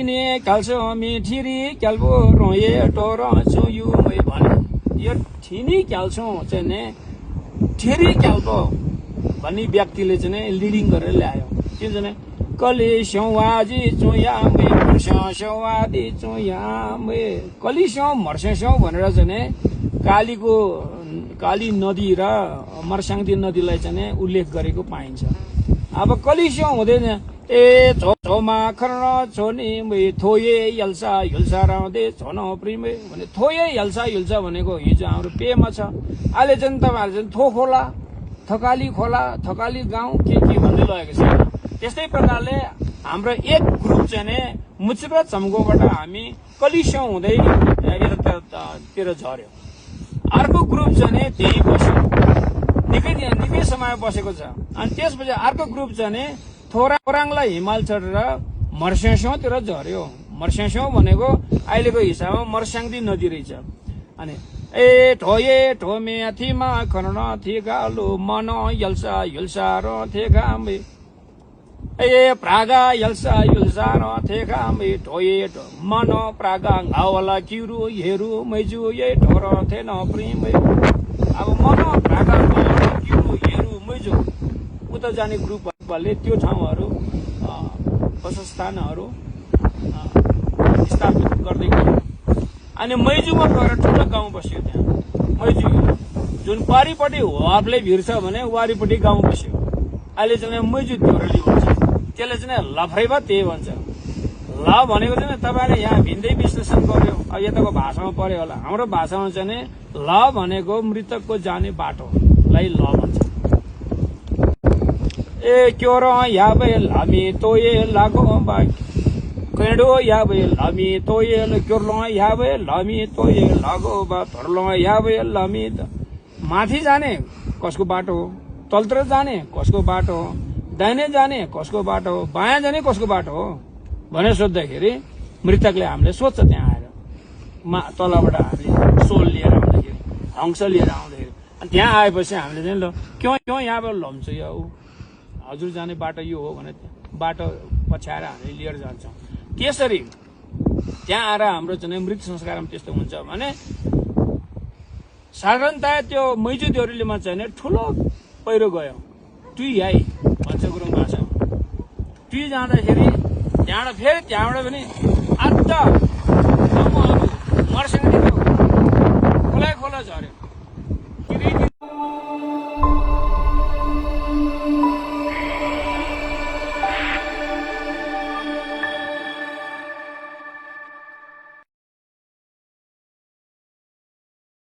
ने काल्छो मिठिरी क्याल्बो रोए टोरो चुयु मै भने यो ठिनी क्याल्छो चाहिँ ने ठिरी क्याल्बो भन्ने व्यक्तिले चाहिँ लिडिङ गरेर ल्यायो के चाहिँ कली स्यौवाजी चुया मै मर्स्यौ स्यौवादी चुया मै कली स्यौ मर्स्यौ स्यौ भनेर चाहिँ काली नदी र मर्स्याङदी नदीलाई चाहिँ उल्लेख गरेको पाइन्छ। अब कली स्यौ हुँदैन ए छोमा खर्न छोनी मै थोये यल्सा युल्सा राउँदै छोन प्रिमे भने थोये यल्सा युल्सा भनेको हिजो हाम्रो पेमा छ। अहिले चाहिँ तपाईँहरू चाहिँ थो खोला थकाली खोला थकाली गाउँ के भन्दै लगेको छ। त्यस्तै प्रकारले हाम्रो एक ग्रुप चाहिँ मुचिप्रा चम्गोबाट हामी कलिस्यौँ हुँदै यतातिर झर्यो। अर्को ग्रुप चाहिँ त्यही बस्यो निकै समय बसेको छ। अनि त्यसपछि अर्को ग्रुप चाहिँ थोराङलाई हिमाल चढेर मर्स्याङतिर झर्यो। मर्स्याङ भनेको अहिलेको हिसाबमा मर्स्याङदी नदी रहेछ। अनि ए ठोये ठोमे थिमा खर्न थिगालु मन यल्सा युल्सा र थेगामे ए प्रागा यल्सा युल्सा र थेगामे ठोये मन प्रागा घावला किरु हेरु मैजु ए ठोर थेन प्रिमे। अब मन प्रागा किरु हेरु मैजु उता जाने ग्रुपहरूले त्यो ठाउँहरू वासस्थानहरू स्थापित गर्दै गयो। अनि मैजुमा गएर ठुलो गाउँ बस्यो। त्यहाँ मैजु जुन पारिपट्टि होवापले भिर्छ भने वारिपट्टि गाउँ बस्यो। अहिले चाहिँ मैजु देउरली भन्छ। त्यसले चाहिँ लफैबा त्यही भन्छ। ल भनेको चाहिँ तपाईँले यहाँ भिन्दै विश्लेषण गर्यो। अब यताको भाषामा पर्यो होला। हाम्रो भाषामा चाहिँ ल भनेको मृतकको जाने बाटोलाई ल भन्छ। ए क्योर याबे लामी तोये लागो बाकी केडो याबे लामी तोये क्योरलो याबे लामी तोये लागो बा थरलो याबे लामी माथि जाने कसको बाटो हो, तलतिर जाने कसको बाटो हो, दाहिने जाने कसको बाटो हो, बायाँ जाने कसको बाटो हो भनेर सोद्धाखेरि मृतकले हामीले सोध्छ। त्यहाँ आएर तलबाट हामीले सोल लिएर आउँदाखेरि हंस लिएर आउँदाखेरि अनि त्यहाँ आएपछि हामीले चाहिँ ल क्यों यहाँबाट लम्छु यो हजुर जाने बाटो यो हो भने बाटो पछ्याएर हामीले लिएर जान्छौँ। त्यसरी त्यहाँ आएर हाम्रो चाहिँ मृत संस्कारमा त्यस्तो हुन्छ भने साधारणतया त्यो मैजु देउरीलीमा चाहिँ ठुलो पहिरो गयो टुई है भन्छ गुरुङ भाषामा। टुई जाँदाखेरि त्यहाँबाट पनि आधा मर्स्याङदेखि खोला झऱ्यो।